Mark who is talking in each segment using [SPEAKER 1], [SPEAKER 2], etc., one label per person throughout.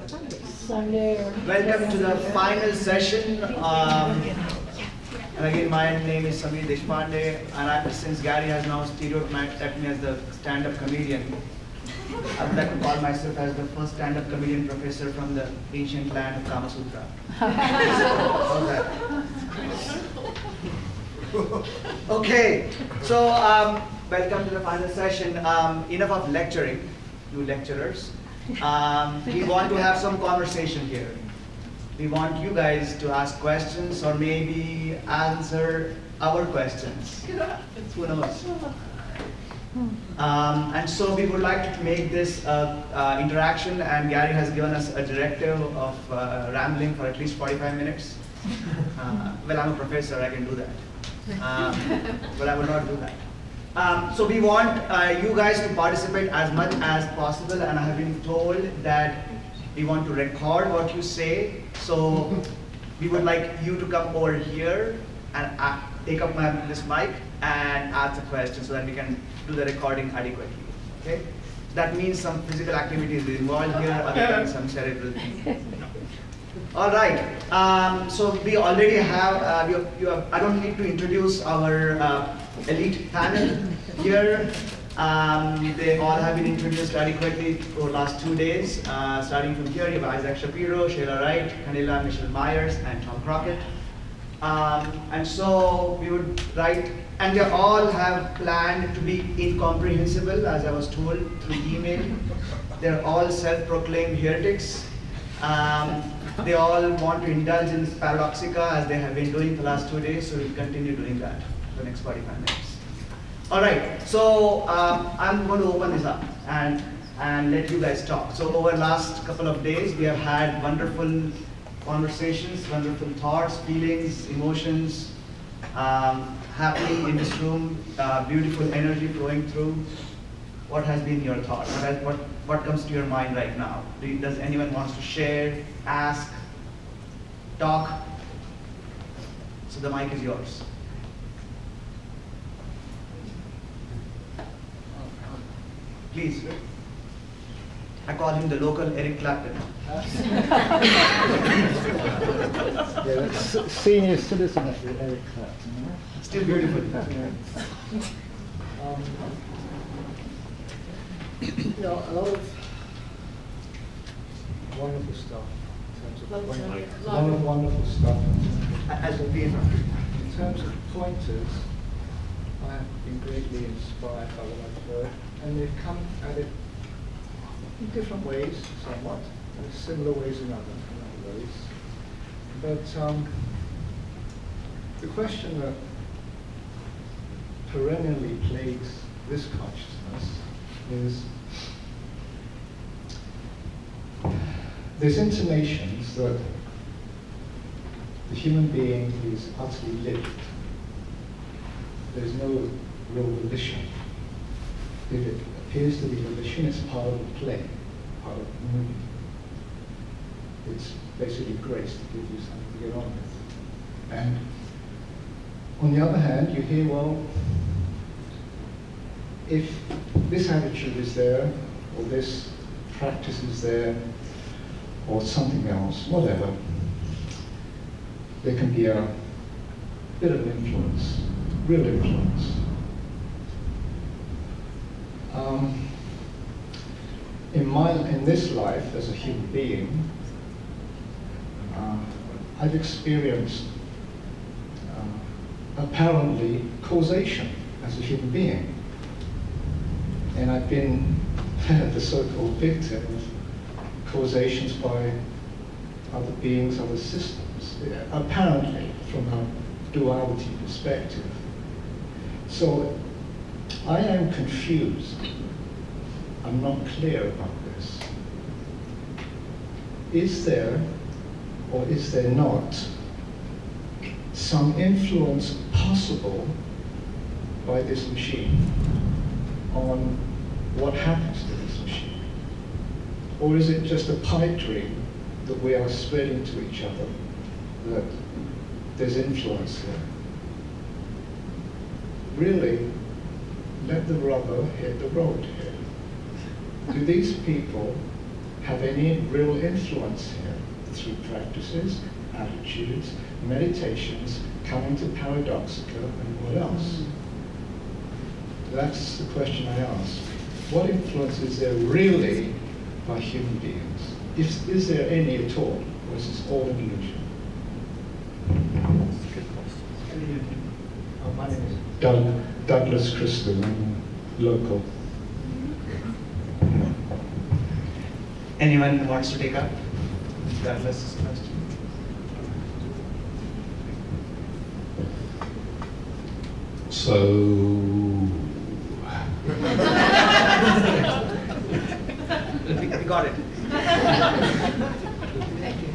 [SPEAKER 1] Sunday.
[SPEAKER 2] Welcome to the final session. And again, my name is Sameer Deshpande, and since Gary has now stereotyped me as the stand-up comedian, I would like to call myself as the first stand-up comedian professor from the ancient land of Kama Sutra. How's that? Okay, so welcome to the final session. Enough of lecturing, you lecturers. We want to have some conversation here. We want you guys to ask questions or maybe answer our questions. Who knows? And so we would like to make this interaction, and Gary has given us a directive of rambling for at least 45 minutes. Well, I'm a professor, I can do that. But I will not do that. So we want you guys to participate as much as possible, and I have been told that we want to record what you say. So we would like you to come over here and take up this mic and ask a question so that we can do the recording adequately. Okay? That means some physical activity is involved here, other than some cerebral thing. All right. So we already have. I don't need to introduce our elite panel here. They all have been introduced adequately for the last 2 days. Starting from here, you have Isaac Shapiro, Sheila Wright, Kanila Michelle Myers, and Tom Crockett. And so we would write, and they all have planned to be incomprehensible, as I was told through email. They're all self-proclaimed heretics. They all want to indulge in this paradoxica as they have been doing for the last 2 days, so we'll continue doing that for the next 45 minutes. All right, so I'm going to open this up and let you guys talk. So over the last couple of days, we have had wonderful conversations, wonderful thoughts, feelings, emotions, happening in this room, beautiful energy flowing through. What has been your thought? What comes to your mind right now? Does anyone want to share, ask, talk? So the mic is yours. Please. I call him the local Eric Clapton.
[SPEAKER 3] Yeah, that's senior citizen of Eric Clapton.
[SPEAKER 2] Still beautiful.
[SPEAKER 3] You know, a lot of wonderful stuff in terms of a lot of wonderful stuff.
[SPEAKER 2] As a
[SPEAKER 3] In terms of pointers, I have been greatly inspired by what I've heard, and they've come at it in different ways, somewhat, and similar ways in other ways. But the question that perennially plagues this consciousness is there's intimations that the human being is utterly lived. There's no real volition. If it appears to be volition, it's part of the play, part of the movie. It's basically grace to give you something to get on with. And on the other hand, you hear, well, if this attitude is there, or this practice is there, or something else, whatever, there can be a bit of influence, real influence. In this life, as a human being, I've experienced apparently causation as a human being. And I've been the so-called victim of causations by other beings, other systems, apparently from a duality perspective. So I am confused. I'm not clear about this. Is there, or is there not, some influence possible by this machine on what happens to this machine? Or is it just a pipe dream that we are spreading to each other, that there's influence there? Really, let the rubber hit the road here. Do these people have any real influence here through practices, attitudes, meditations, coming to paradoxica, and what else? That's the question I ask. What influence is there really by human beings? Is there any at all, or is this all an illusion?
[SPEAKER 1] That's a good question.
[SPEAKER 3] My name is Douglas Crystal. I'm local.
[SPEAKER 2] Anyone who wants to take up Douglas's question?
[SPEAKER 4] So,
[SPEAKER 2] We got it.
[SPEAKER 1] Thank you.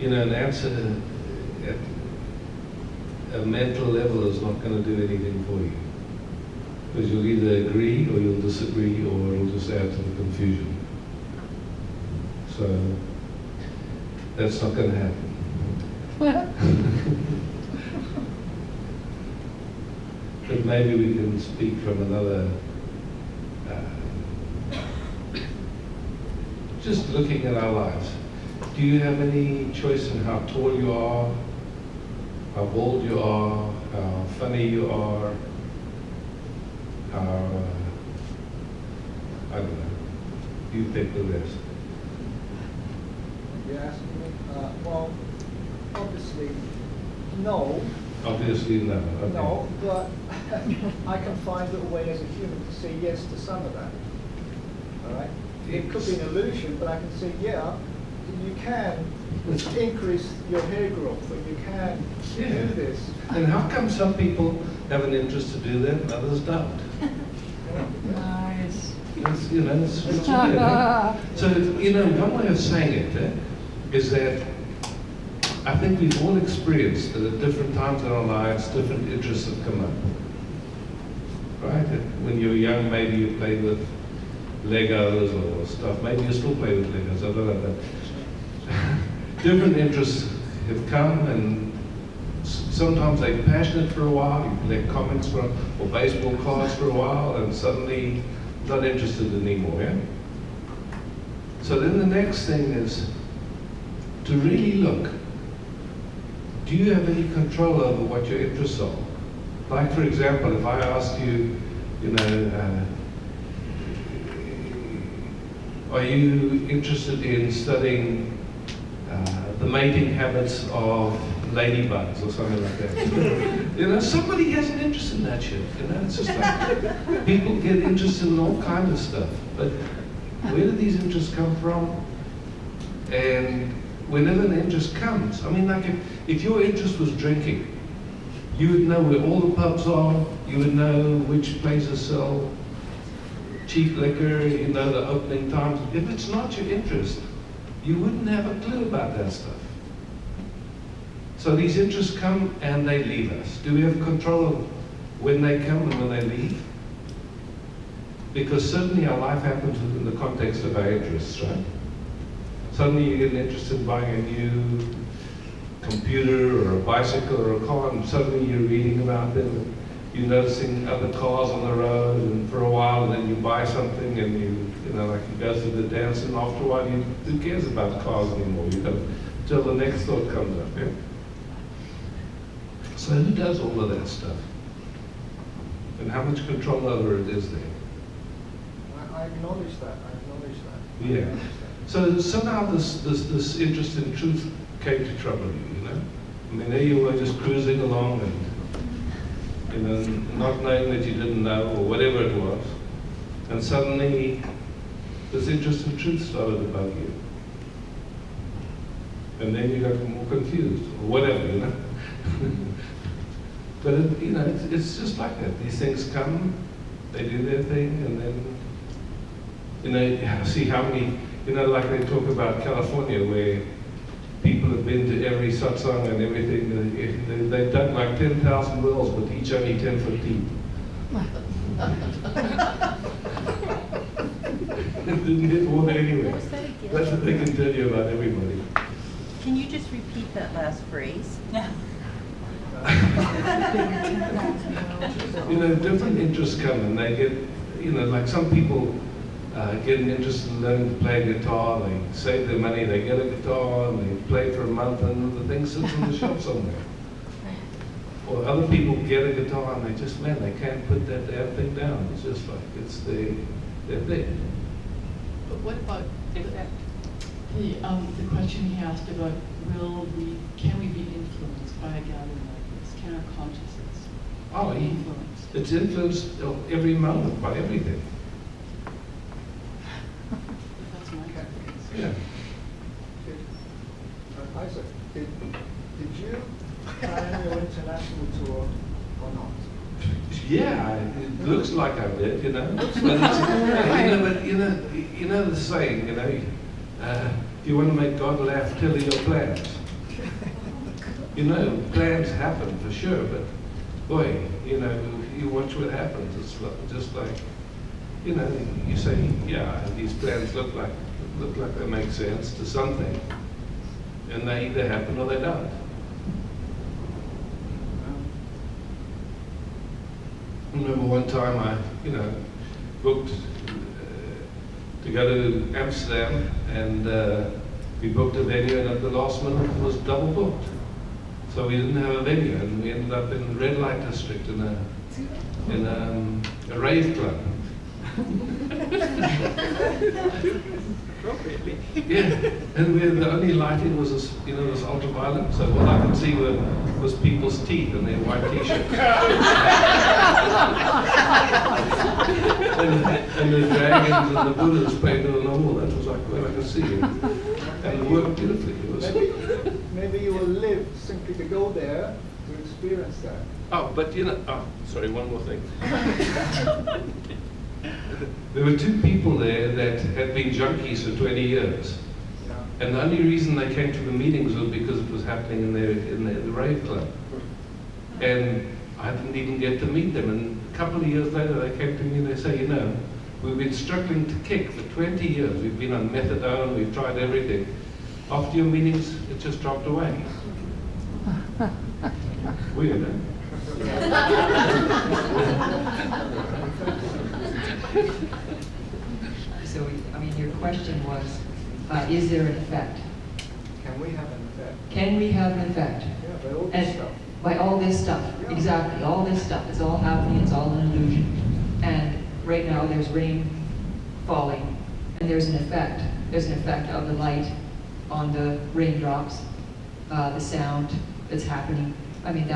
[SPEAKER 4] you know, an answer at a mental level is not going to do anything for you. Because you'll either agree or you'll disagree, or it'll just add to the confusion. So, that's not going to happen. But maybe we can speak from another, just looking at our lives. Do you have any choice in how tall you are, how bold you are, how funny you are, how, I don't know, you pick the rest.
[SPEAKER 5] You're asking me? Well, obviously, no.
[SPEAKER 4] Obviously, no. Okay.
[SPEAKER 5] No, but I can find a way as a human to say yes to some of that. All right? It could be an illusion, but I can say, yeah, you can increase your hair growth, or you can do this.
[SPEAKER 4] And how come some people have an interest to do that and others don't?
[SPEAKER 1] Nice.
[SPEAKER 4] It's, you know, it's weird, eh? So, you know, one way of saying it is that I think we've all experienced that at different times in our lives, different interests have come up. Right? When you were young, maybe you played with Legos or stuff. Maybe you still play with Legos, I don't know. But different interests have come, and sometimes they're passionate for a while. You collect comics or baseball cards for a while, and suddenly not interested anymore, yeah? So then the next thing is to really look. Do you have any control over what your interests are? Like, for example, if I asked you, you know, are you interested in studying the mating habits of ladybugs or something like that? You know, somebody has an interest in that shit. You know, it's just like people get interested in all kinds of stuff. But where do these interests come from? And whenever an interest comes, I mean, like if your interest was drinking, you would know where all the pubs are, you would know which places sell cheap liquor, you know the opening times. If it's not your interest, you wouldn't have a clue about that stuff. So these interests come and they leave us. Do we have control of when they come and when they leave? Because certainly our life happens within the context of our interests, right? Suddenly you get interested in buying a new computer or a bicycle or a car, and suddenly you're reading about them, and you're noticing other cars on the road, and for a while, and then you buy something, and you know, like you go to the dance, and after a while, who cares about cars anymore? You know, till the next thought comes up, yeah? So who does all of that stuff? And how much control over it is there?
[SPEAKER 5] I acknowledge that.
[SPEAKER 4] Yeah. So somehow this interest in truth came to trouble you, you know? I mean, there you were just cruising along and, you know, not knowing that you didn't know or whatever it was. And suddenly this interest in truth started to bug you. And then you got more confused or whatever, you know? But, you know, it's just like that. These things come, they do their thing, and then, you know, see how many, you know, like they talk about California, where people have been to every satsang and everything. They've done like 10,000 wells, but each only 10 foot deep. It didn't hit water anyway.
[SPEAKER 6] What was that again?
[SPEAKER 4] That's what they can tell you about everybody.
[SPEAKER 6] Can you just repeat that last phrase?
[SPEAKER 4] You know, different interests come and they get, you know, like some people get an interest in learning to play guitar, they save their money, they get a guitar and they play for a month and the thing sits in the shop somewhere. Or other people get a guitar and they just, man, they can't put that damn thing down. It's just like, it's their thing.
[SPEAKER 6] But what about the question he asked about can we be influenced by a gathering like this? Can our consciousness
[SPEAKER 4] Oh,
[SPEAKER 6] be influenced?
[SPEAKER 4] it's influenced every moment by everything.
[SPEAKER 6] That's my preference.
[SPEAKER 4] Yeah.
[SPEAKER 5] Isaac, did you plan your international tour or not?
[SPEAKER 4] Yeah, it looks like I did, you know. But you know the saying, you know, if you want to make God laugh, tell her your plans. You know, plans happen for sure, but boy, you know, you watch what happens. It's just like, you know, you say, yeah, these plans look like they make sense to something, and they either happen or they don't. I remember one time I, you know, booked to go to Amsterdam, and we booked a venue, and at the last minute it was double booked. So we didn't have a venue, and we ended up in the red light district in a rave club.
[SPEAKER 2] Appropriately.
[SPEAKER 4] Yeah, and the only lighting was this, you know, this ultraviolet. So what I could see was people's teeth and their white t-shirts. and the dragons and the Buddhas painted on the wall. That was like what I could see. And it worked beautifully. It was.
[SPEAKER 5] Maybe you will live simply to go there to experience that.
[SPEAKER 4] Oh, but you know, sorry, one more thing. There were two people there that had been junkies for 20 years.
[SPEAKER 5] Yeah.
[SPEAKER 4] And the only reason they came to the meetings was because it was happening in the rave club. And I didn't even get to meet them. And a couple of years later, they came to me and they say, you know, we've been struggling to kick for 20 years. We've been on methadone, we've tried everything. After your meetings, it just dropped away. Weird, eh?
[SPEAKER 7] So, I mean, your question was, is there an effect?
[SPEAKER 5] Can we have an effect?
[SPEAKER 7] Can we have an effect?
[SPEAKER 5] Yeah, by all this
[SPEAKER 7] And
[SPEAKER 5] stuff.
[SPEAKER 7] by all this stuff,
[SPEAKER 5] Yeah.
[SPEAKER 7] exactly, all this stuff, it's all happening, it's all an illusion. And right now there's rain falling, and there's an effect. There's an effect of the light on the raindrops, the sound that's happening. I mean,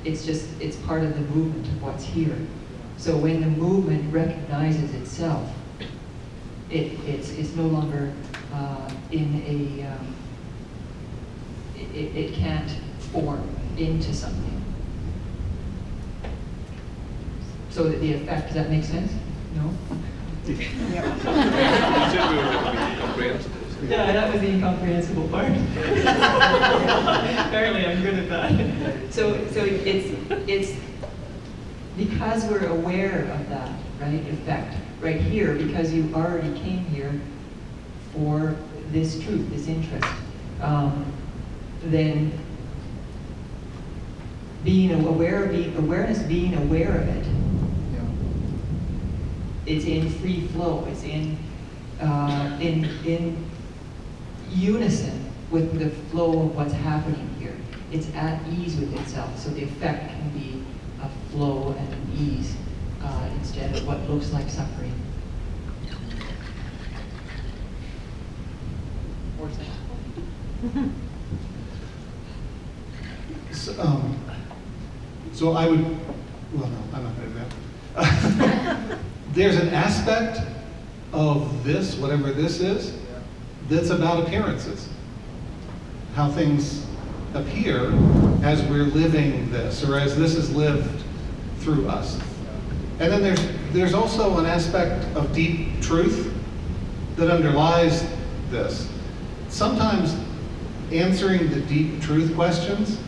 [SPEAKER 7] it's part of the movement of what's here. So when the movement recognizes itself, it's no longer it can't form into something. So that the effect, does that make sense? No? Yeah, that was the incomprehensible part. Apparently I'm good at that. So it's because we're aware of that, right, effect, right here, because you already came here for this truth, this interest, then being aware of awareness, being aware of it, it's in free flow, it's in unison with the flow of what's happening here. It's at ease with itself, so the effect can be a flow and an ease instead of what looks like suffering.
[SPEAKER 3] So I would, well, no, I'm not going to do that. There's an aspect of this, whatever this is, that's about appearances. How things appear as we're living this, or as this is lived through us. And then there's also an aspect of deep truth that underlies this. Sometimes answering the deep truth questions,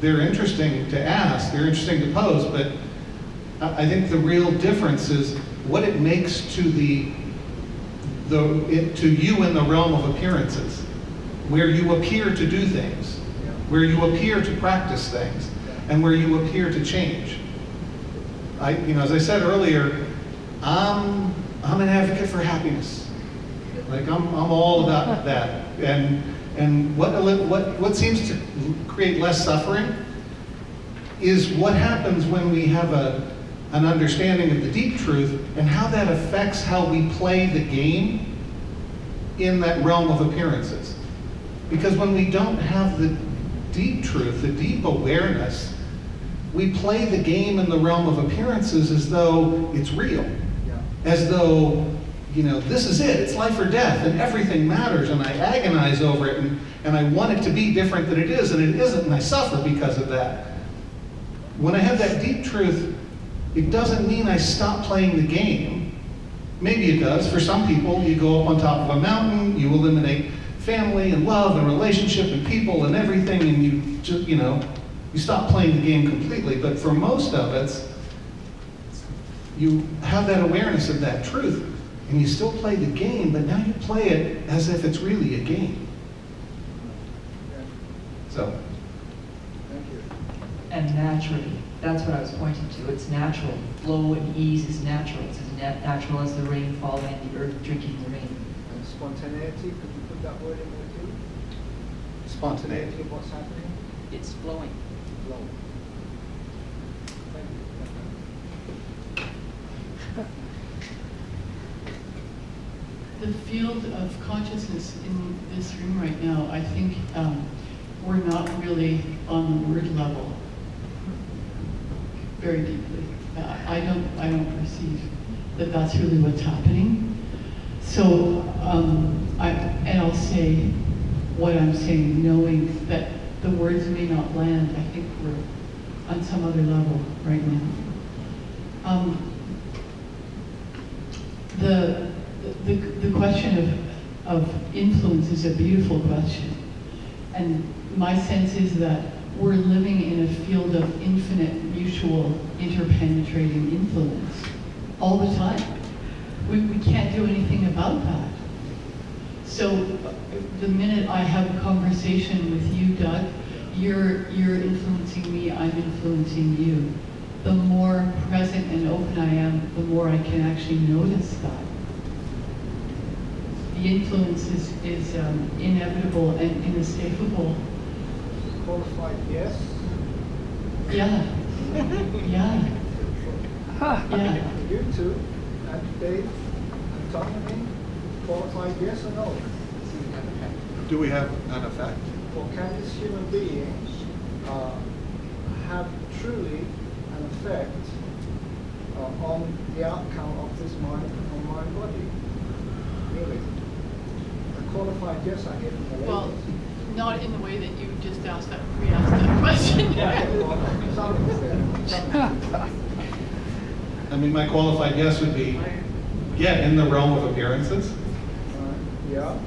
[SPEAKER 3] they're interesting to ask, they're interesting to pose, but I think the real difference is what it makes to to you in the realm of appearances, where you appear to do things,
[SPEAKER 8] where you appear to practice things and where you appear to change. As I said earlier, I'm an advocate for happiness. Like I'm all about that. And what seems to create less suffering is what happens when we have an understanding of the deep truth and how that affects how we play the game in that realm of appearances. Because when we don't have the deep truth, the deep awareness, we play the game in the realm of appearances as though it's real. As though, this is it, it's life or death, and everything matters, and I agonize over it, and I want it to be different than it is, and it isn't, and I suffer because of that. When I have that deep truth, it doesn't mean I stop playing the game. Maybe it does. For some people, you go up on top of a mountain, you eliminate family and love and relationship and people and everything, and you just, you stop playing the game completely. But for most of us, you have that awareness of that truth, and you still play the game, but now you play it as if it's really a game. So.
[SPEAKER 5] Thank you.
[SPEAKER 7] And naturally, that's what I was pointing to. It's natural. Flow and ease is natural. It's as natural as the rain falling and the earth drinking the rain.
[SPEAKER 5] And spontaneity, could you put that word in there too?
[SPEAKER 8] Spontaneity.
[SPEAKER 5] Of what's happening?
[SPEAKER 6] It's flowing.
[SPEAKER 5] Flow. Thank you.
[SPEAKER 6] The field of consciousness in this room right now, I think we're not really on the word level very deeply. I don't perceive that that's really what's happening. So, I'll say what I'm saying, knowing that the words may not land. I think we're on some other level right now. The question of influence is a beautiful question. And my sense is that we're living in a field of infinite, mutual, interpenetrating influence all the time. We can't do anything about that. So the minute I have a conversation with you, Doug, you're influencing me, I'm influencing you. The more present and open I am, the more I can actually notice that. The influence is inevitable and inescapable.
[SPEAKER 5] Qualified yes?
[SPEAKER 6] Yeah. Yeah. Yeah.
[SPEAKER 5] You two, and Dave, and Tommy, qualified yes or no?
[SPEAKER 8] Do we have an effect?
[SPEAKER 5] Or can this human being have truly an effect on the outcome of this mind and mind body? Really? A qualified yes I hear from the ladies.
[SPEAKER 6] Well, not in the way that you just asked that, re-asked that question.
[SPEAKER 5] Something's there.
[SPEAKER 8] I mean, my qualified guess would be, yeah, in the realm of appearances.
[SPEAKER 5] Yeah,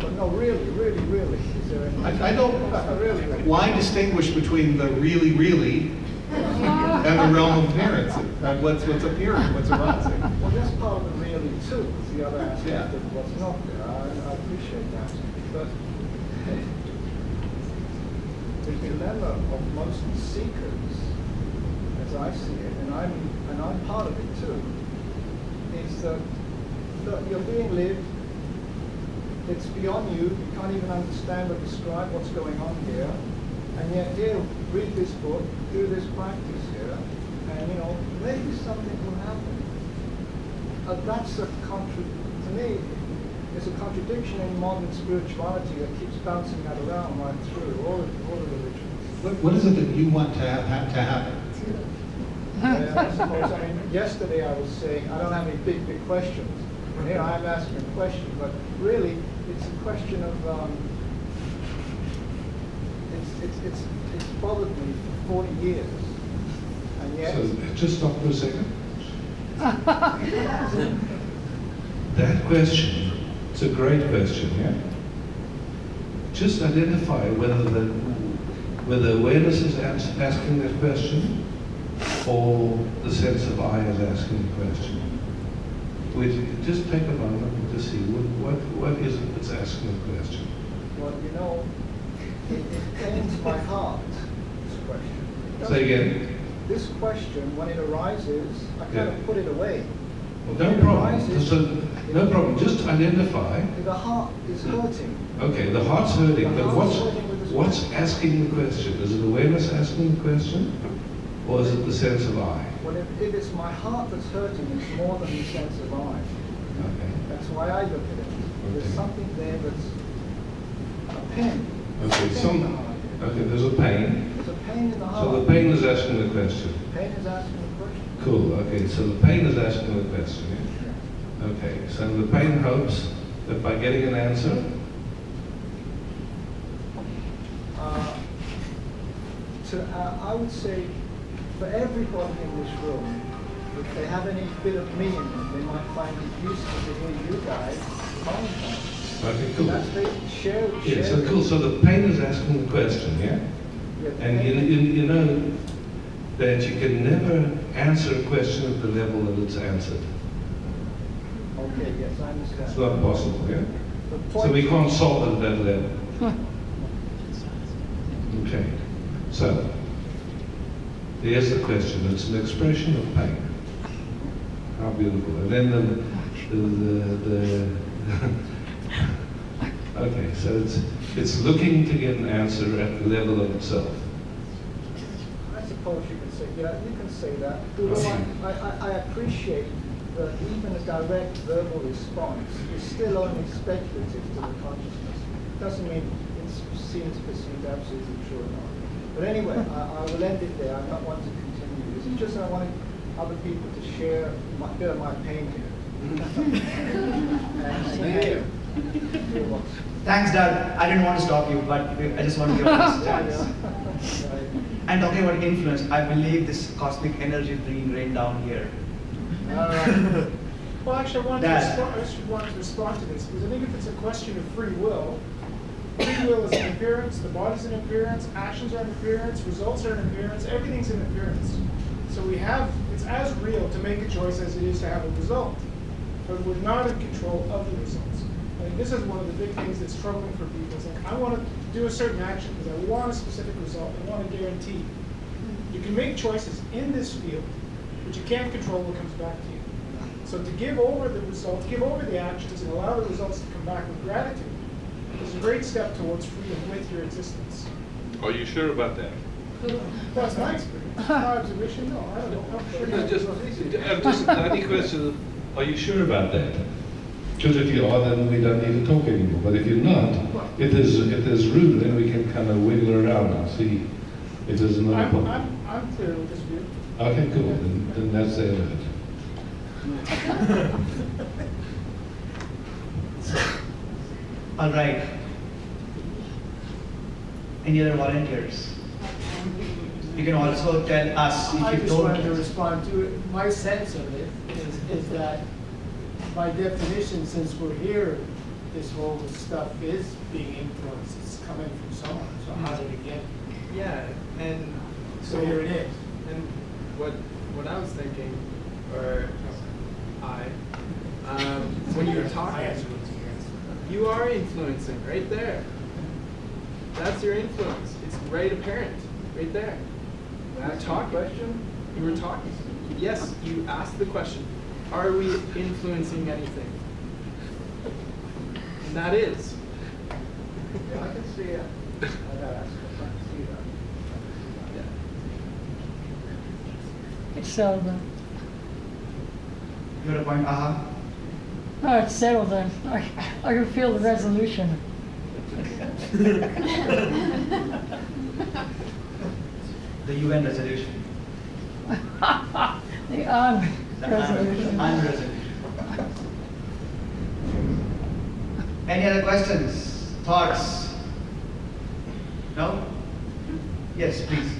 [SPEAKER 5] but no, really, is there any?
[SPEAKER 8] I don't,
[SPEAKER 5] really.
[SPEAKER 8] why distinguish between the really, and the realm of appearances? What's appearing, what's arising?
[SPEAKER 5] Well, that's part of the really too, it's the other aspect
[SPEAKER 8] Yeah.
[SPEAKER 5] of what's not there. I appreciate that. But the dilemma of most seekers, as I see it, and I'm part of it too, is that you're being lived, it's beyond you, you can't even understand or describe what's going on here, and yet here, read this book, do this practice here, and maybe something will happen. That's to me, it's a contradiction in modern spirituality that keeps bouncing that around right through all the religions.
[SPEAKER 8] What is it that you want to have to happen?
[SPEAKER 5] I suppose, yesterday I was saying, I don't have any big questions. And here I am asking a question, but really, it's a question of, it's bothered me for 40 years. And yet...
[SPEAKER 4] So just stop for a second. That question, it's a great question, yeah? Just identify whether awareness is asking that question or the sense of I is asking the question. We just take a moment to see what is it that's asking the question.
[SPEAKER 5] Well, It pains my heart, this question.
[SPEAKER 4] Say again.
[SPEAKER 5] This question, when it arises, I kind
[SPEAKER 4] Yeah.
[SPEAKER 5] of put it away.
[SPEAKER 4] Well, no problem. So, no problem. Just identify.
[SPEAKER 5] The heart is hurting.
[SPEAKER 4] Okay, the heart's hurting,
[SPEAKER 5] The
[SPEAKER 4] but
[SPEAKER 5] heart's hurting with this
[SPEAKER 4] what's asking the question? Is it awareness asking the question, or is it the sense of I?
[SPEAKER 5] Well, if it's my heart that's hurting, it's more than the sense of I.
[SPEAKER 4] Okay.
[SPEAKER 5] That's why I look at it. There's
[SPEAKER 4] Okay.
[SPEAKER 5] something there that's a pain.
[SPEAKER 4] Okay.
[SPEAKER 5] Pain in the heart.
[SPEAKER 4] Okay. There's a pain.
[SPEAKER 5] There's a pain in the heart.
[SPEAKER 4] So the pain is asking the question.
[SPEAKER 5] Pain is asking the question.
[SPEAKER 4] Cool. Okay. So the pain is asking the question. Yeah? Okay. So the pain hopes that by getting an answer.
[SPEAKER 5] I would say for everybody in this room, if they have any bit of me in them, they might find it useful to hear you guys comment.
[SPEAKER 4] Okay. Cool.
[SPEAKER 5] That's the share.
[SPEAKER 4] Yeah. So cool. So the pain is asking the question. Yeah. And you know that you can never answer a question at the level that it's answered.
[SPEAKER 5] Okay, yes, I understand.
[SPEAKER 4] It's not possible, yeah?
[SPEAKER 5] The
[SPEAKER 4] So
[SPEAKER 5] point-
[SPEAKER 4] we can't solve it at that level. Okay. So, here's the question. It's an expression of pain. How beautiful. And then the okay, so it's looking to get an answer at the level of itself.
[SPEAKER 5] I suppose you can say, yeah, you can say that. Although I appreciate that even a direct verbal response is still only speculative to the consciousness. Doesn't mean it's seen as perceived absolutely true or not. But anyway, I will end it there. I don't want to continue. This is just I wanted other people to share a bit of my pain here. And hear what's
[SPEAKER 2] Thanks, Doug. I didn't want to stop you, but I just want to give us a chance. And talking about influence, I believe this cosmic energy is bringing rain down here.
[SPEAKER 1] Well, actually, I wanted
[SPEAKER 2] Dad.
[SPEAKER 1] to respond to this, because I think if it's a question of free will is an appearance, the body's an appearance, actions are an appearance, results are an appearance, everything's an appearance. So it's as real to make a choice as it is to have a result. But we're not in control of the results. I think this is one of the big things that's troubling for people. It's like, I want to do a certain action because I want a specific result. I want a guarantee. You can make choices in this field, but you can't control what comes back to you. So to give over the results, give over the actions, and allow the results to come back with gratitude is a great step towards freedom with your existence.
[SPEAKER 4] Are you sure about that?
[SPEAKER 1] That's my experience. My observation, no, I don't know. I'm sure
[SPEAKER 4] No,
[SPEAKER 1] you-
[SPEAKER 4] just the only question, are you sure about that? Because if you are, then we don't need to talk anymore. But if you're not, if there's room, then we can kind of wiggle around and see if there's another point.
[SPEAKER 1] I'm clear with this view.
[SPEAKER 4] Okay, cool. Then that's the end of it.
[SPEAKER 2] All right. Any other volunteers? You can also tell us
[SPEAKER 9] I
[SPEAKER 2] if you
[SPEAKER 9] just wanted to
[SPEAKER 2] don't.
[SPEAKER 9] respond to it. My sense of it is that by definition, since we're here, this whole stuff is being influenced. It's coming from somewhere. So how did it get?
[SPEAKER 10] Yeah, and
[SPEAKER 9] So here it is.
[SPEAKER 10] And what I was thinking, or when you were
[SPEAKER 9] I
[SPEAKER 10] talking,
[SPEAKER 9] answered it to you.
[SPEAKER 10] you are influencing right there. That's your influence. It's right apparent, right there. You're talking. You were talking. Yes, you asked the question, are we influencing anything? And that is.
[SPEAKER 5] Yeah, I can see it. I can see that.
[SPEAKER 10] Yeah.
[SPEAKER 11] It's settled then.
[SPEAKER 2] You got a point, aha.
[SPEAKER 11] No, it's settled then. I can feel the resolution.
[SPEAKER 2] The UN resolution.
[SPEAKER 11] The resolution.
[SPEAKER 2] Resolution. Any other questions, thoughts? No? Yes, please.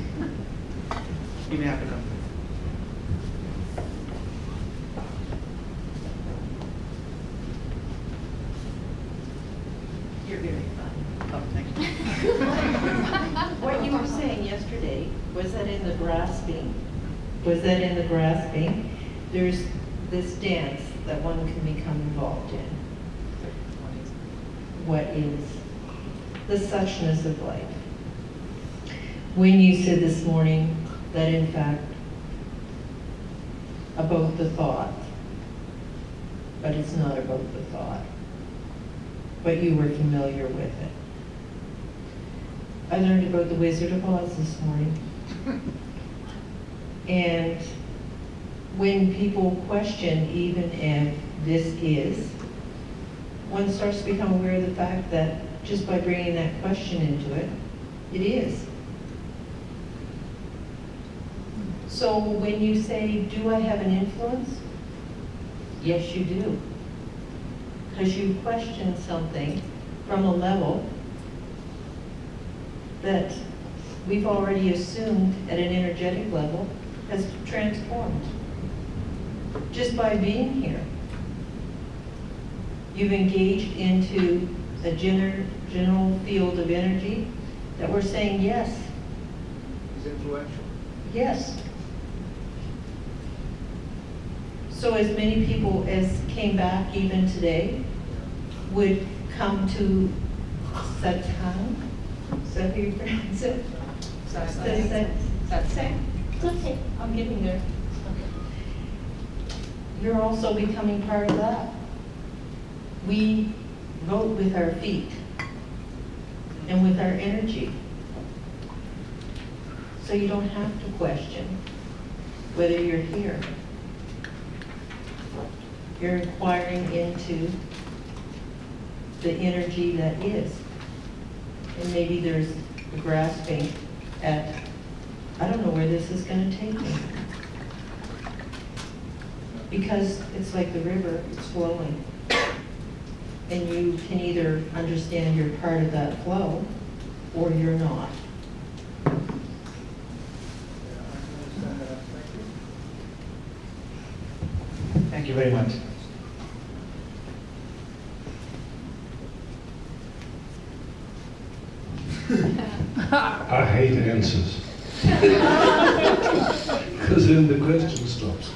[SPEAKER 2] You may have to come.
[SPEAKER 12] You're very fun.
[SPEAKER 2] Oh, thank you.
[SPEAKER 12] What you were saying yesterday, was that in the grasping? Was that in the grasping? There's this dance that one can become involved in. What is? the suchness of life. When you said this morning that in fact, about the thought, but it's not about the thought, but you were familiar with it. I learned about the Wizard of Oz this morning. And when people question even if this is, one starts to become aware of the fact that just by bringing that question into it, it is. So when you say, do I have an influence? Yes, you do. Because you question something from a level that we've already assumed at an energetic level has transformed. Just by being here. You've engaged into a general field of energy that we're saying yes.
[SPEAKER 5] It's influential.
[SPEAKER 12] Yes. So as many people as came back even today would come to Satsang. Is that how you pronounce it? Satsang. Okay, I'm getting there. You're also becoming part of that. We vote with our feet and with our energy. So you don't have to question whether you're here. You're inquiring into the energy that is. And maybe there's grasping at, I don't know where this is going to take me. Because it's like the river, it's flowing. And you can either understand you're part of that flow, or you're not.
[SPEAKER 2] Thank you very much.
[SPEAKER 4] I hate answers. Because then the question stops.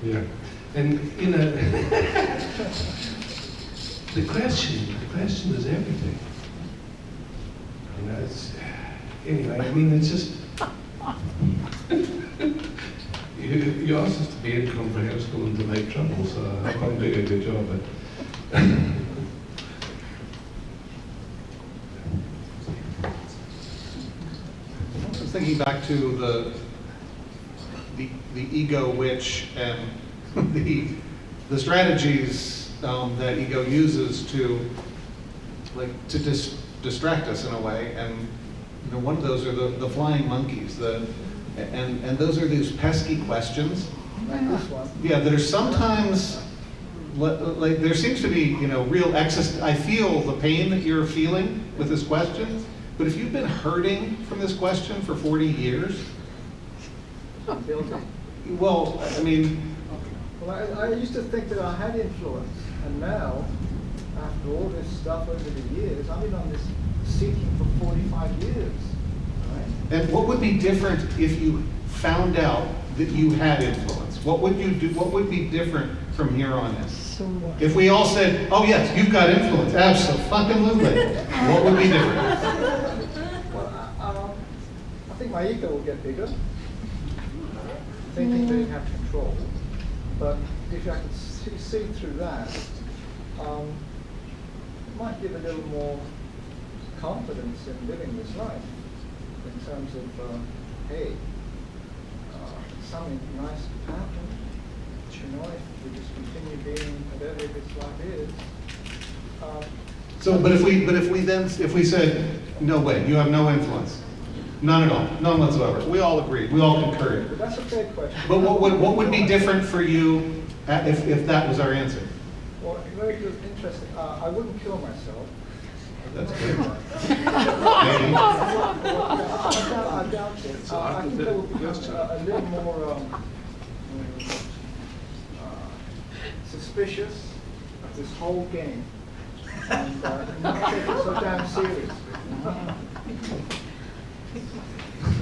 [SPEAKER 4] Yeah. And, you know, the question is everything. You know, it's, anyway, I mean, it's just, you asked us to be incomprehensible and to make trouble, so I hope I'm doing a good job at
[SPEAKER 8] I was thinking back to the ego witch and the strategies that ego uses to distract us in a way, and you know, one of those are the flying monkeys, and those are these pesky questions.
[SPEAKER 5] Like this one.
[SPEAKER 8] Yeah, that are sometimes like there seems to be, you know, real excess. I feel the pain that you're feeling with this question, but if you've been hurting from this question for 40 years, well, I mean,
[SPEAKER 5] well, I used to think that I had influence, and now, after all this stuff over the years, I've been on this seeking for 45 years. Right?
[SPEAKER 8] and what would be different if you found out that you had influence? What would you do? What would be different from here on in?
[SPEAKER 11] So what?
[SPEAKER 8] If we all said, "Oh yes, you've got influence," absolutely, what would be different?
[SPEAKER 5] Well, I think my ego will get bigger, thinking that it had control. But if I could see through that, it might give a little more confidence in living this life, in terms of, hey, something nice could happen. You know, if we just continue being whatever this life is.
[SPEAKER 8] So, but if we said, "No way, you have no influence, none at all, none whatsoever," we all agreed, we all concurred.
[SPEAKER 5] But that's a fair question.
[SPEAKER 8] But what would be different for you if that was our answer?
[SPEAKER 5] Well, very good, interesting. I wouldn't kill myself.
[SPEAKER 8] That's good.
[SPEAKER 5] I doubt it. I think there will be a little more suspicious of this whole game, and not take it so damn serious.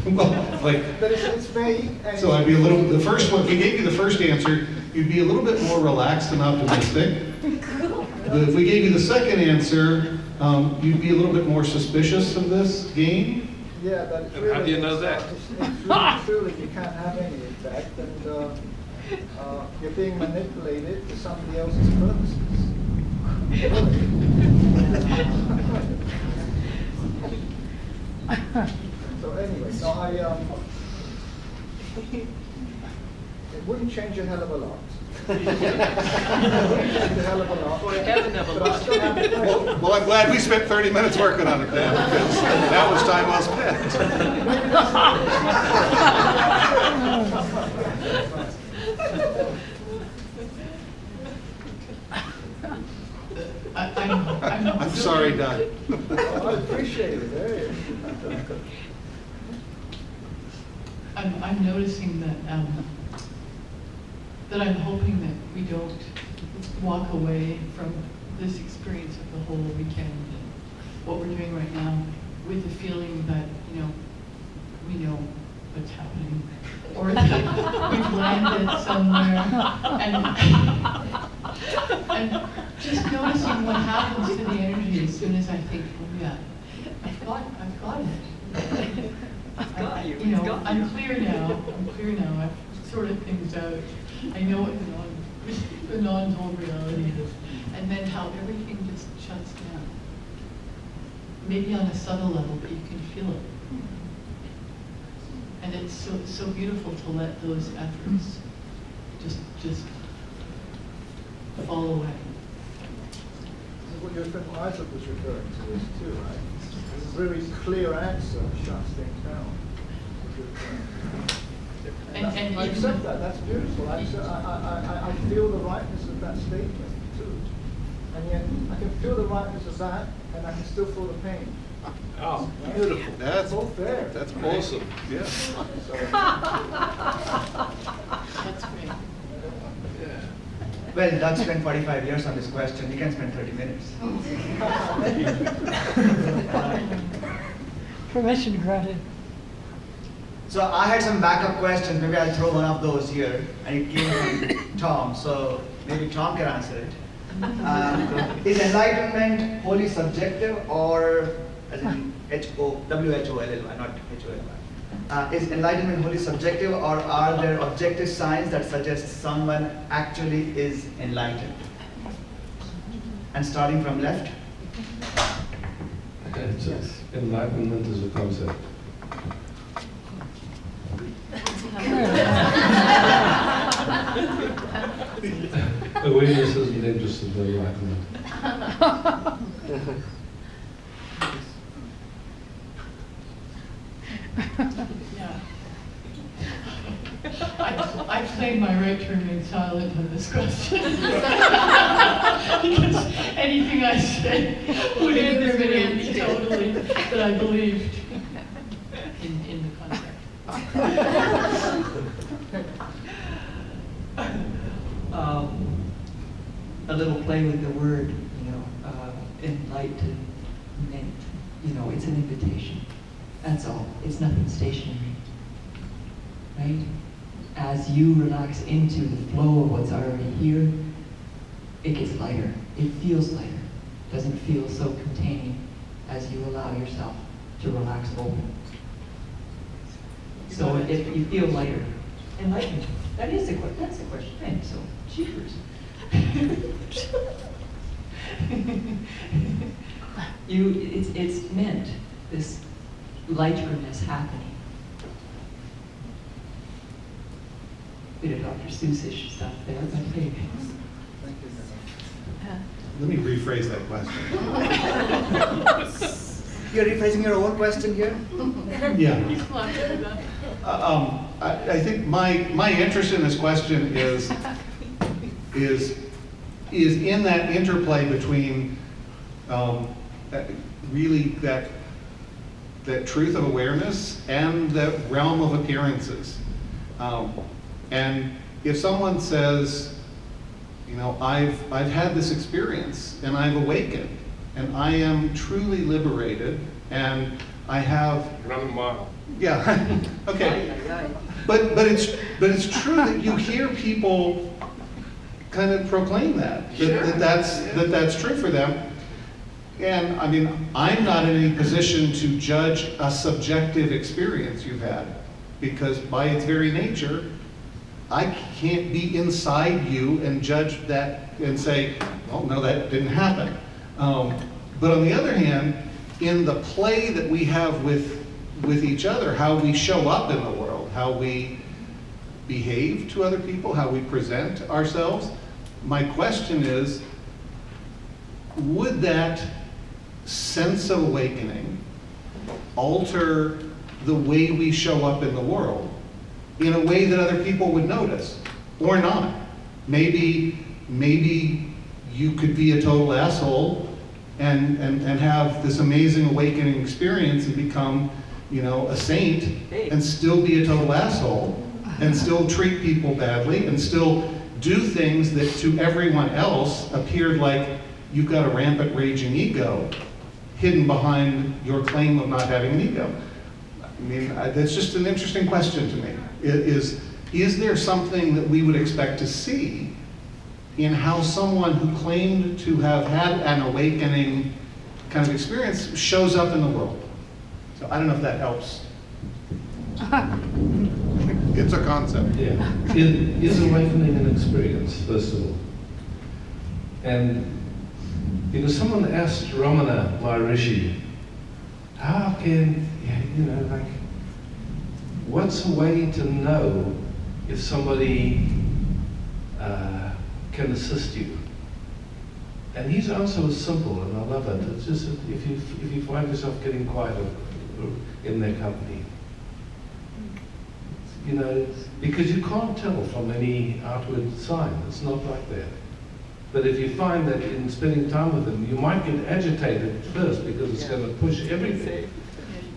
[SPEAKER 8] Well, like,
[SPEAKER 5] But it's vague. And
[SPEAKER 8] so I'd be a little, the first one, if we gave you the first answer, you'd be a little bit more relaxed and optimistic. If we gave you the second answer, you'd be a little bit more suspicious of this game.
[SPEAKER 5] Yeah, but it's
[SPEAKER 4] And
[SPEAKER 5] really,
[SPEAKER 4] how do you know that?
[SPEAKER 5] It's really true that you can't have any effect, and you're being manipulated for somebody else's purposes. So anyway, no, it wouldn't change a hell of a lot. It wouldn't change a hell of a lot.
[SPEAKER 10] Well, it hasn't have a
[SPEAKER 5] But I
[SPEAKER 10] lot.
[SPEAKER 5] still have the question.
[SPEAKER 8] Well, I'm glad we spent 30 minutes working on it then, because that was time well spent. I'm sorry, Doug.
[SPEAKER 5] I appreciate it, eh?
[SPEAKER 6] I'm noticing that that I'm hoping that we don't walk away from this experience of the whole weekend and what we're doing right now with the feeling that, you know, we know what's happening, or that we've landed somewhere, and just noticing what happens to the energy as soon as I think, oh yeah, I've got it.
[SPEAKER 7] I've got you.
[SPEAKER 6] You know,
[SPEAKER 7] It's got
[SPEAKER 6] I'm
[SPEAKER 7] you.
[SPEAKER 6] clear now. I've sorted things out. I know what the non-dual reality is, and then how everything just shuts down. Maybe on a subtle level, but you can feel it. And it's so beautiful to let those efforts just fall away.
[SPEAKER 5] This is what your friend Isaac was referring to this too, right? A very clear answer shuts things down.
[SPEAKER 6] And
[SPEAKER 5] I
[SPEAKER 6] even-
[SPEAKER 5] accept that, that's beautiful. I feel the rightness of that statement too. And yet, I can feel the rightness of that, and I can still feel the pain.
[SPEAKER 4] Oh, beautiful.
[SPEAKER 8] That's
[SPEAKER 5] Both there.
[SPEAKER 8] That's awesome. Yeah.
[SPEAKER 5] So,
[SPEAKER 6] That's great.
[SPEAKER 2] Well, Doug spent 45 years on this question. He can spend 30 minutes.
[SPEAKER 11] Permission granted.
[SPEAKER 2] So I had some backup questions. Maybe I'll throw one of those here. And it came from Tom, so maybe Tom can answer it. Is enlightenment wholly subjective, or as in W-H-O-L-L-Y, not H-O-L-Y? Is enlightenment wholly subjective, or are there objective signs that suggest someone actually is enlightened? And starting from left.
[SPEAKER 4] Enlightenment is a concept. Awareness isn't interested in enlightenment.
[SPEAKER 6] Yeah. I claim my right to remain silent on this question. Because anything I say would incriminate me totally that I believed in the concept.
[SPEAKER 7] A little play with the word, enlightenment, it's an invitation. That's all. It's nothing stationary, right? As you relax into the flow of what's already here, it gets lighter. It feels lighter. It doesn't feel so containing as you allow yourself to relax open. So if you feel lighter, enlightenment, that's the question. And so, cheapers. It's meant, this lighterness happening. Bit of Dr. Seuss-ish stuff there, but hey.
[SPEAKER 8] Let me rephrase that question.
[SPEAKER 2] You're rephrasing your own question here?
[SPEAKER 8] Yeah. I think my interest in this question is in that interplay between really that truth of awareness and the realm of appearances. And if someone says, I've had this experience and I've awakened and I am truly liberated and I have
[SPEAKER 4] Run a mile.
[SPEAKER 8] yeah okay but it's true that you hear people kind of proclaim that, that's true for them. And I mean, I'm not in any position to judge a subjective experience you've had, because by its very nature, I can't be inside you and judge that and say, well, no, that didn't happen. But on the other hand, in the play that we have with each other, how we show up in the world, how we behave to other people, how we present ourselves, my question is, would that sense of awakening alter the way we show up in the world in a way that other people would notice, or not? Maybe you could be a total asshole and have this amazing awakening experience and become, you know, a saint, and still be a total asshole, and still treat people badly, and still do things that to everyone else appeared like you've got a rampant raging ego hidden behind your claim of not having an ego. I mean, that's just an interesting question to me. Is there something that we would expect to see in how someone who claimed to have had an awakening kind of experience shows up in the world? So I don't know if that helps. It's a concept.
[SPEAKER 4] Yeah. Is awakening an experience, first of all? And, you know, someone asked Ramana Maharishi, how can, you know, like, what's a way to know if somebody can assist you? And his answer was simple, and I love it. It's just that if you find yourself getting quiet in their company, you know, because you can't tell from any outward sign. It's not like that. But if you find that in spending time with them, you might get agitated at first because it's going to push everything.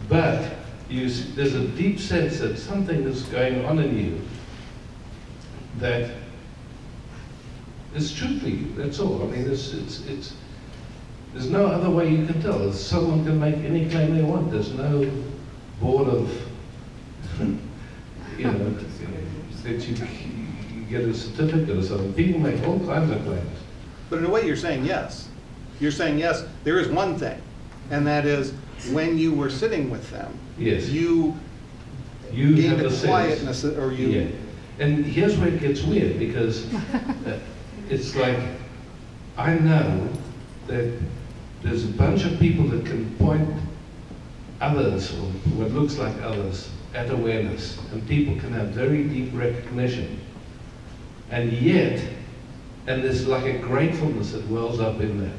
[SPEAKER 4] But there's a deep sense that something is going on in you that is true for you. That's all. I mean, there's no other way you can tell. Someone can make any claim they want. There's no board of, you know, that you get a certificate or something. People make all kinds of claims.
[SPEAKER 8] But in a way, you're saying yes. You're saying yes, there is one thing, and that is when you were sitting with them,
[SPEAKER 4] yes,
[SPEAKER 8] you gained a quietness, or you...
[SPEAKER 4] Yeah. And here's where it gets weird, because it's like, I know that there's a bunch of people that can point others, or what looks like others, at awareness, and people can have very deep recognition. And yet, and there's like a gratefulness that wells up in that.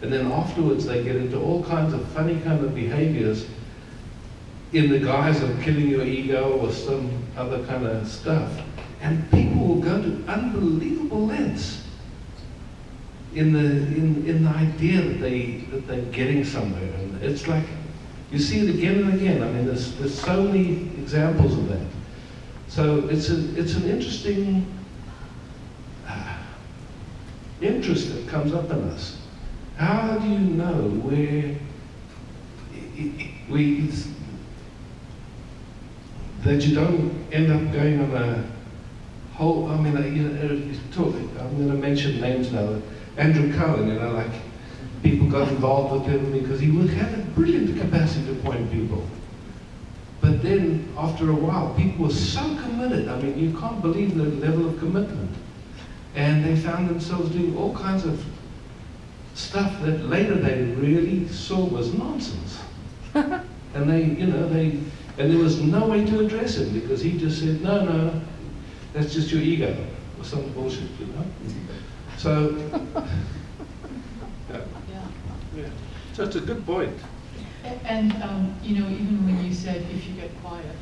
[SPEAKER 4] And then afterwards they get into all kinds of funny kind of behaviors in the guise of killing your ego or some other kind of stuff. And people will go to unbelievable lengths in the idea that they're getting somewhere. And it's like, you see it again and again. I mean, there's so many examples of that. So it's an interesting interest that comes up in us. How do you know where that you don't end up going on a whole, I mean, I'm going to mention names now. Andrew Cohen, you know, like, people got involved with him because he would have a brilliant capacity to point people. But then, after a while, people were so committed. I mean, you can't believe the level of commitment. And they found themselves doing all kinds of stuff that later they really saw was nonsense. And they, you know, and there was no way to address him because he just said, no, that's just your ego, or some bullshit, you know? So, yeah. So it's a good point.
[SPEAKER 6] And, you know, even when you said if you get quiet,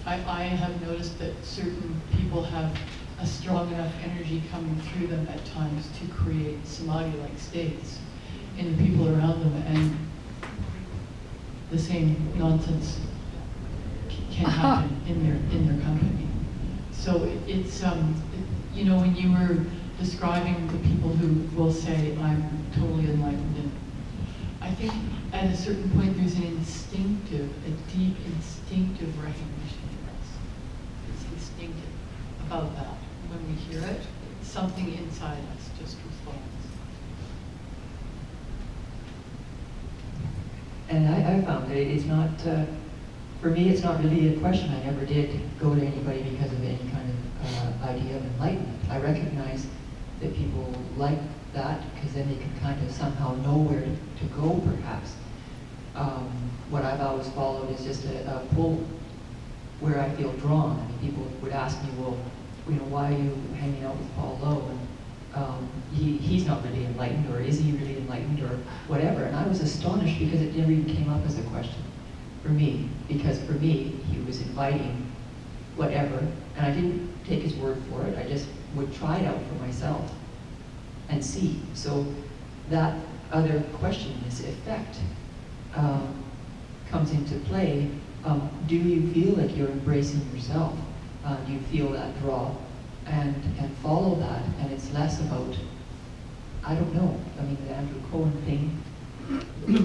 [SPEAKER 6] I have noticed that certain people have a strong enough energy coming through them at times to create samadhi-like states in the people around them, and the same nonsense can happen in their company. So it's you know, when you were describing the people who will say I'm totally enlightened, and I think at a certain point there's an instinctive, a deep instinctive recognition in us. It's instinctive about that. When we hear it, something inside us just responds.
[SPEAKER 7] And I found that it's not, for me, it's not really a question. I never did go to anybody because of any kind of idea of enlightenment. I recognize that people like that because then they can kind of somehow know where to go, perhaps. What I've always followed is just a pull where I feel drawn. I mean, people would ask me, well, you know, why are you hanging out with Paul Lowe? And he's not really enlightened, or is he really enlightened, or whatever. And I was astonished because it never even came up as a question for me. Because for me, he was inviting whatever, and I didn't take his word for it. I just would try it out for myself and see. So that other question, this effect, comes into play. Do you feel like you're embracing yourself? Do you feel that draw? And follow that, and it's less about, I don't know, I mean, the Andrew Cohen thing.
[SPEAKER 4] The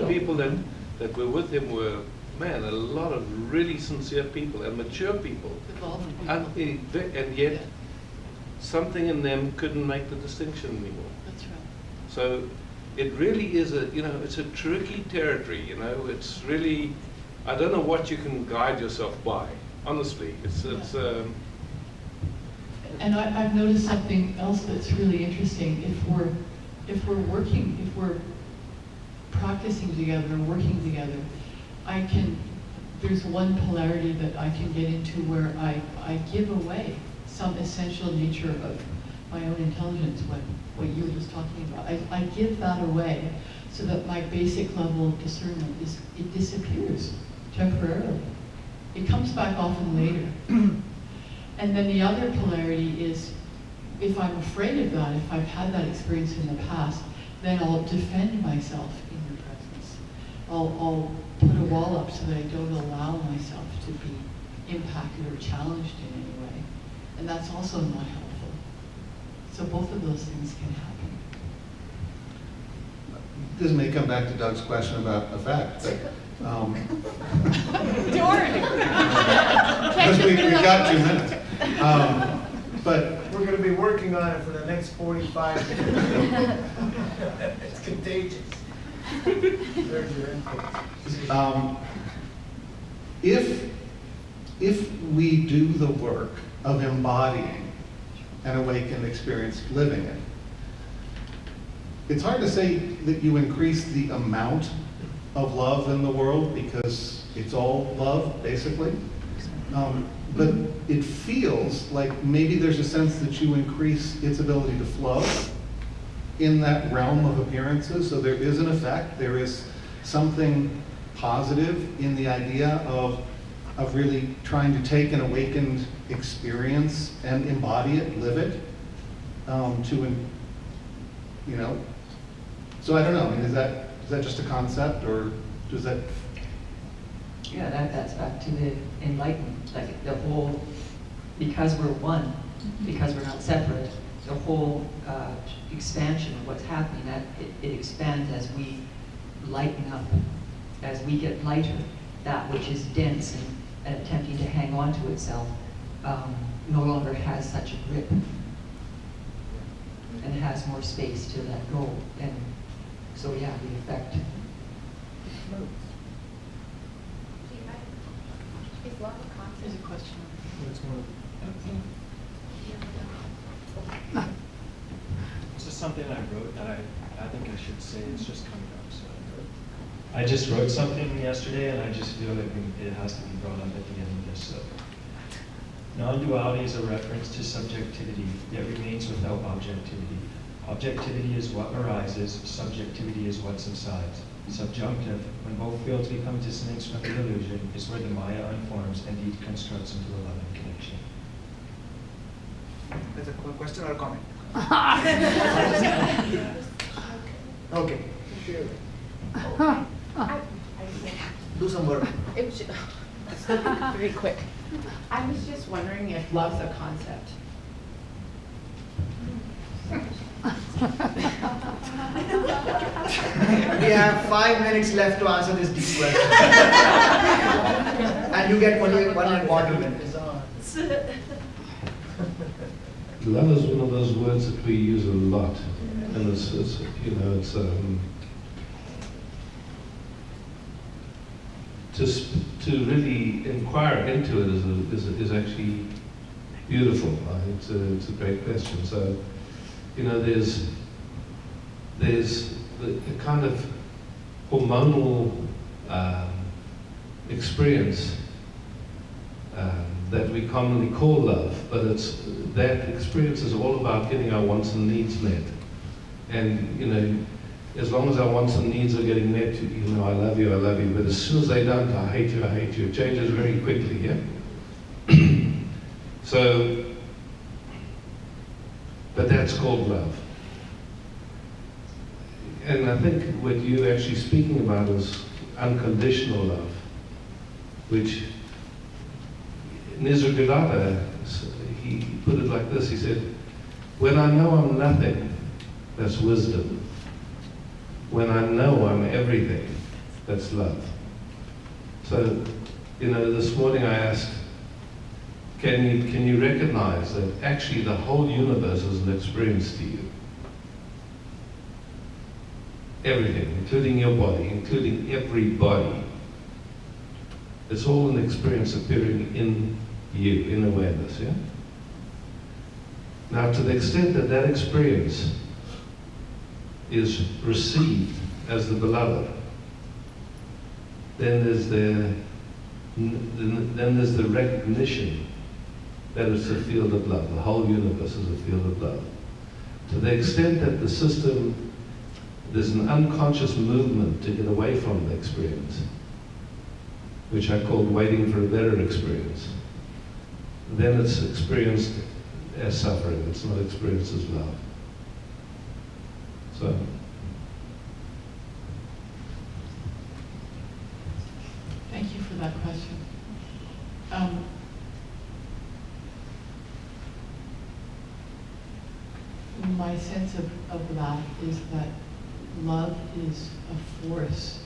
[SPEAKER 4] people that were with him were, man, a lot of really sincere people and mature people. And yet, something in them couldn't make the distinction anymore.
[SPEAKER 6] That's right.
[SPEAKER 4] So it really is a, you know, it's a tricky territory, you know, it's really, I don't know what you can guide yourself by, honestly.
[SPEAKER 6] And I've noticed something else that's really interesting. If we're practicing together, working together, there's one polarity that I can get into where I give away some essential nature of my own intelligence, what you were just talking about. I give that away so that my basic level of discernment it disappears temporarily. It comes back often later. And then the other polarity is, if I'm afraid of that, if I've had that experience in the past, then I'll defend myself in your presence. I'll put a wall up so that I don't allow myself to be impacted or challenged in any way. And that's also not helpful. So both of those things can happen.
[SPEAKER 8] This may come back to Doug's question about effect, but because we got 2 minutes. But
[SPEAKER 9] We're going to be working on it for the next 45 minutes. It's contagious. There's your input.
[SPEAKER 8] If we do the work of embodying an awakened experience, living it, it's hard to say that you increase the amount of love in the world because it's all love, basically. But it feels like maybe there's a sense that you increase its ability to flow in that realm of appearances. So there is an effect. There is something positive in the idea of really trying to take an awakened experience and embody it, live it, you know. So I don't know. I mean, is that just a concept, or does that?
[SPEAKER 7] Yeah, that's back to the enlightenment, like the whole, because we're one, because we're not separate, the whole expansion of what's happening, that it expands as we lighten up, as we get lighter. That which is dense and attempting to hang on to itself no longer has such a grip, and it has more space to let go. And so yeah, the effect.
[SPEAKER 6] There's a question.
[SPEAKER 13] This is something I wrote that I think I should say. It's just coming up. So I just wrote something yesterday, and I just feel like it has to be brought up at the end of this. So, non-duality is a reference to subjectivity, yet remains without objectivity. Objectivity is what arises, subjectivity is what subsides. Subjunctive, when both fields become dissonance with the illusion, is where the Maya unforms and deconstructs into a loving connection.
[SPEAKER 2] That's a question or a comment? Okay. Do some work.
[SPEAKER 14] It was very quick. I was just wondering if love's a concept.
[SPEAKER 2] We have 5 minutes left to answer this deep question. And you get only 1.25 minutes.
[SPEAKER 4] love is one of those words that we use a lot, and it's you know, it's to really inquire into it is actually beautiful. It's a great question. So, you know, there's a kind of hormonal experience that we commonly call love, but that experience is all about getting our wants and needs met. And, you know, as long as our wants and needs are getting met, you know, I love you, but as soon as they don't, I hate you. It changes very quickly, yeah? So, but that's called love. And I think what you're actually speaking about is unconditional love, which Nisargadatta, he put it like this, he said, when I know I'm nothing, that's wisdom. When I know I'm everything, that's love. So, you know, this morning I asked, can you recognize that actually the whole universe is an experience to you? Everything, including your body, including everybody. It's all an experience appearing in you, in awareness, yeah? Now, to the extent that that experience is received as the beloved, then there's the recognition that it's a field of love. The whole universe is a field of love. To the extent that the system, there's an unconscious movement to get away from the experience, which I called waiting for a better experience, then it's experienced as suffering. It's not experienced as love. So,
[SPEAKER 6] thank you for that question. My sense of that is that love is a force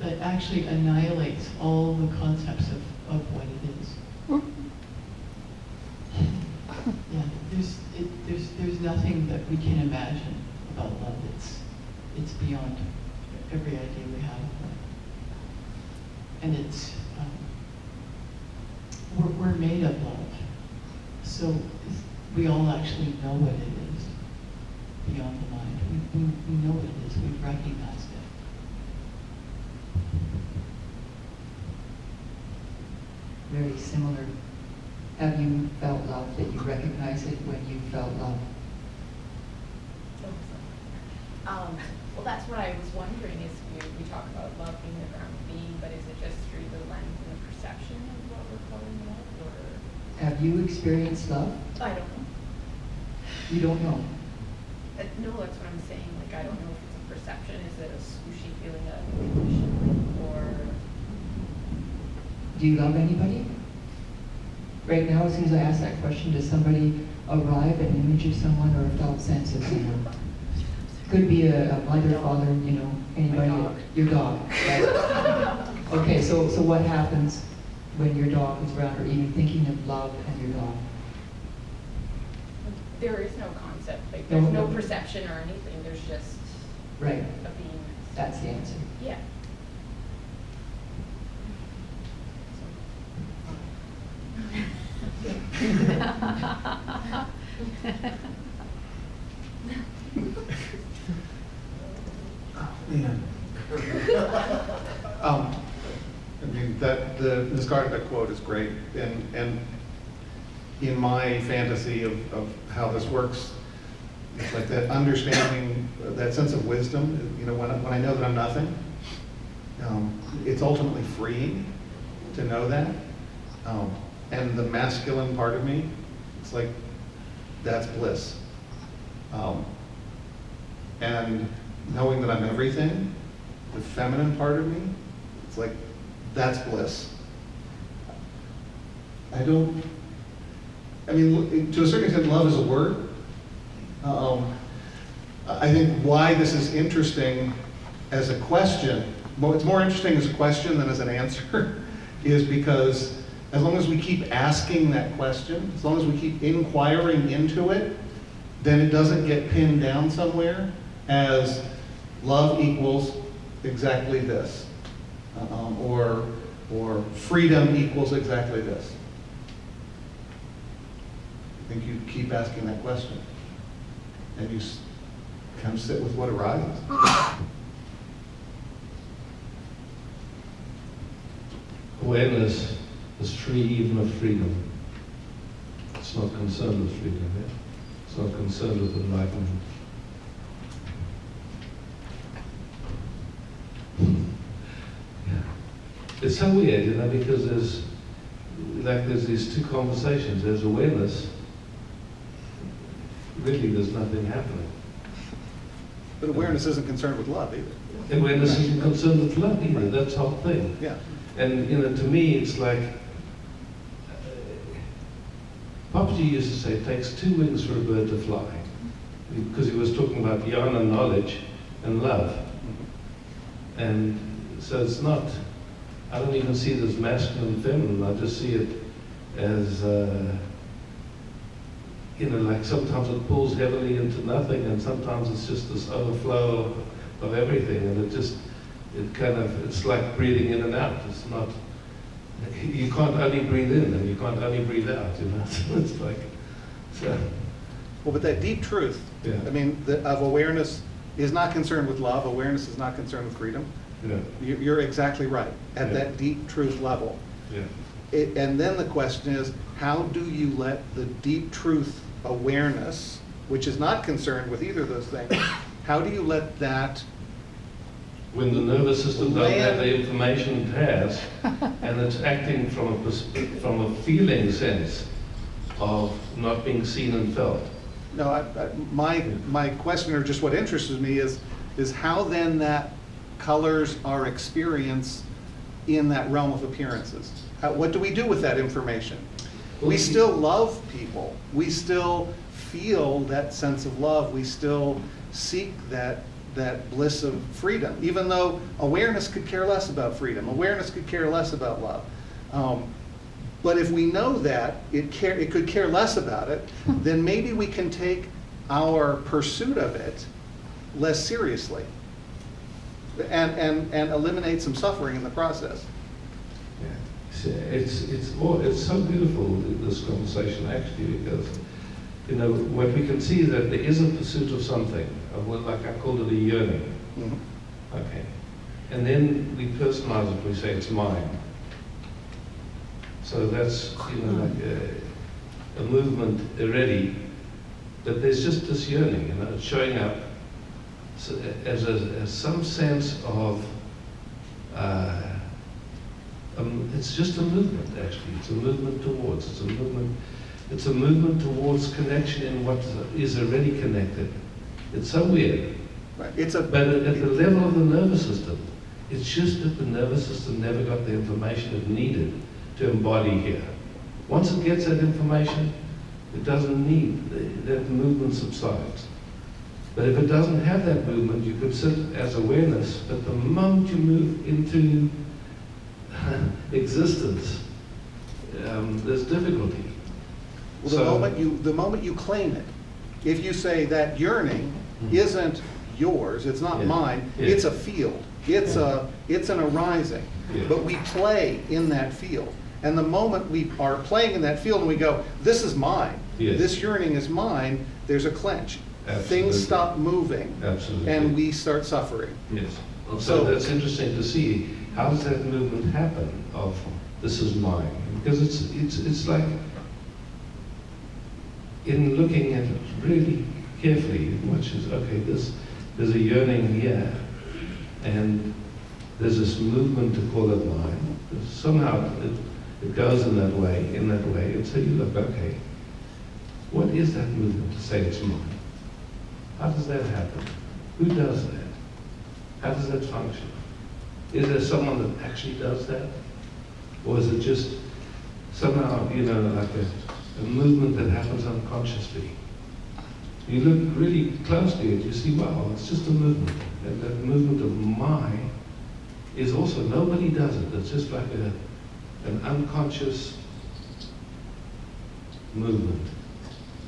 [SPEAKER 6] that actually annihilates all the concepts of what it is. Yeah, there's nothing that we can imagine about love. It's beyond every idea we have of it. And it's we're made of love, so we all actually know what it is beyond the mind. We know what it is. We've recognized it.
[SPEAKER 7] Very similar. Have you felt love, that you recognize it when you felt love?
[SPEAKER 15] Well, that's what I was wondering, is we talk about love being the ground being, but is it just through the lens and the perception of what we're calling love, or?
[SPEAKER 7] Have you experienced love?
[SPEAKER 15] I don't know.
[SPEAKER 7] You don't know?
[SPEAKER 15] No, that's what I'm saying, like, I don't know if it's a perception, is it a swooshy feeling unconditionally, or?
[SPEAKER 7] Do you love anybody? Right now, as soon as I ask that question, does somebody arrive at an image of someone or a felt sense of someone? Could be a mother, father, you know, anybody.
[SPEAKER 15] My dog.
[SPEAKER 7] Your dog, right? Okay, so what happens when your dog is around, or even thinking of love and your dog?
[SPEAKER 15] There is no concept, like, there's no perception or anything, there's just
[SPEAKER 7] right.
[SPEAKER 15] a beingness.
[SPEAKER 7] That's the answer.
[SPEAKER 15] Yeah.
[SPEAKER 8] Man. I mean, the Nisargadatta quote is great, and in my fantasy of how this works, it's like that understanding, that sense of wisdom. You know, when I know that I'm nothing, it's ultimately freeing to know that. And the masculine part of me, it's like, that's bliss. And knowing that I'm everything, the feminine part of me, it's like, that's bliss. I mean, to a certain extent, love is a word. I think why this is interesting as a question, well, it's more interesting as a question than as an answer, is because as long as we keep asking that question, as long as we keep inquiring into it, then it doesn't get pinned down somewhere as love equals exactly this, or freedom equals exactly this. I think you keep asking that question, and you kind of sit with what arises.
[SPEAKER 4] Awareness is free even of freedom. It's not concerned with freedom, yeah? It's not concerned with enlightenment. Yeah. It's so weird, you know, because there's these two conversations. There's awareness. Really, there's nothing happening.
[SPEAKER 8] But awareness isn't concerned with love either.
[SPEAKER 4] Awareness isn't concerned with love either. That's the whole thing.
[SPEAKER 8] Yeah.
[SPEAKER 4] And you know, to me, it's like Papaji used to say, it takes two wings for a bird to fly, because he was talking about jnana, knowledge, and love. And so it's not. I don't even see it as masculine and feminine. I just see it as you know, like sometimes it pulls heavily into nothing, and sometimes it's just this overflow of everything, and it's like breathing in and out. It's not, you can't only breathe in and you can't only breathe out, you know. So it's like, so.
[SPEAKER 8] Well, but that deep truth,
[SPEAKER 4] Yeah.
[SPEAKER 8] I mean, of awareness is not concerned with love. Awareness is not concerned with freedom.
[SPEAKER 4] Yeah.
[SPEAKER 8] You're exactly right. At
[SPEAKER 4] Yeah.
[SPEAKER 8] that deep truth level.
[SPEAKER 4] Yeah.
[SPEAKER 8] And then the question is, how do you let the deep truth awareness, which is not concerned with either of those things, how do you let that
[SPEAKER 4] When the nervous system doesn't have the information it has, and it's acting from a feeling sense of not being seen and felt.
[SPEAKER 8] No, my question, or just what interests me, is how then that colors our experience in that realm of appearances. What do we do with that information? We still love people. We still feel that sense of love. We still seek that bliss of freedom, even though awareness could care less about freedom. Awareness could care less about love. But if we know that it could care less about it, then maybe we can take our pursuit of it less seriously and eliminate some suffering in the process.
[SPEAKER 4] It's so beautiful, this conversation, actually, because you know what we can see is that there is a pursuit of something, of what, like I called it a yearning.
[SPEAKER 8] Mm-hmm.
[SPEAKER 4] Okay, and then we personalize it. We say it's mine. So that's, you know, like a movement already, but there's just this yearning, you know, it's showing up as some sense of. It's just a movement, actually. It's a movement towards. It's a movement towards connection in what is already connected. It's so weird.
[SPEAKER 8] Right.
[SPEAKER 4] But at the level of the nervous system, it's just that the nervous system never got the information it needed to embody here. Once it gets that information, it doesn't need that movement subsides. But if it doesn't have that movement, you could sit as awareness. But the moment you move into existence, there's difficulty.
[SPEAKER 8] Well, the moment you claim it, if you say that yearning isn't yours, it's not mine, it's a field, it's an arising, but we play in that field. And the moment we are playing in that field and we go, this is mine, this yearning is mine, there's a clench.
[SPEAKER 4] Absolutely.
[SPEAKER 8] Things stop moving.
[SPEAKER 4] Absolutely.
[SPEAKER 8] And we start suffering.
[SPEAKER 4] Yes. So that's interesting to see. How does that movement happen of this is mine? Because it's like, in looking at it really carefully, much as, okay, there's a yearning here, and there's this movement to call it mine. Somehow it goes in that way, and so you look, okay, what is that movement to say it's mine? How does that happen? Who does that? How does that function? Is there someone that actually does that? Or is it just somehow, you know, like a movement that happens unconsciously? You look really closely and you see, wow, it's just a movement. And that movement of my is also, nobody does it. It's just like an unconscious movement,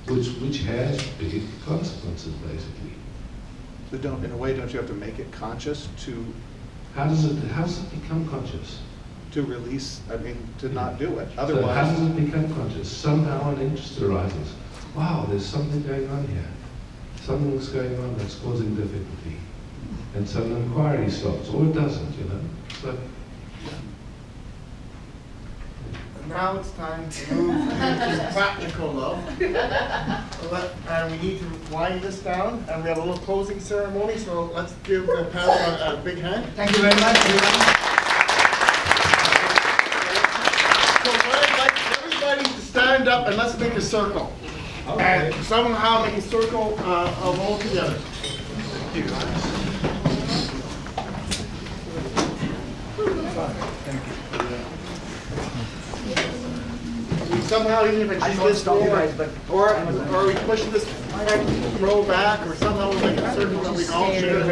[SPEAKER 4] which has big consequences, basically.
[SPEAKER 8] So in a way, don't you have to make it conscious to
[SPEAKER 4] How does it become conscious?
[SPEAKER 8] release, to not do it?
[SPEAKER 4] So how does
[SPEAKER 8] Otherwise,
[SPEAKER 4] it become conscious? Somehow an interest arises. Wow, there's something going on here. Something's going on that's causing difficulty. And so an inquiry starts, or it doesn't, you know. So,
[SPEAKER 9] Now it's time to move into practical love. And we need to wind this down, and we have a little closing ceremony, so let's give the panel a big hand.
[SPEAKER 2] Thank you very much, everyone.
[SPEAKER 9] So I'd like everybody to stand up and let's make a circle. And somehow make a circle of all together. Somehow, even if
[SPEAKER 2] I
[SPEAKER 9] it's
[SPEAKER 2] don't
[SPEAKER 9] just this
[SPEAKER 2] stop you
[SPEAKER 9] row,
[SPEAKER 2] guys, but-
[SPEAKER 9] or we push this row back, or somehow we make a circle that we all share.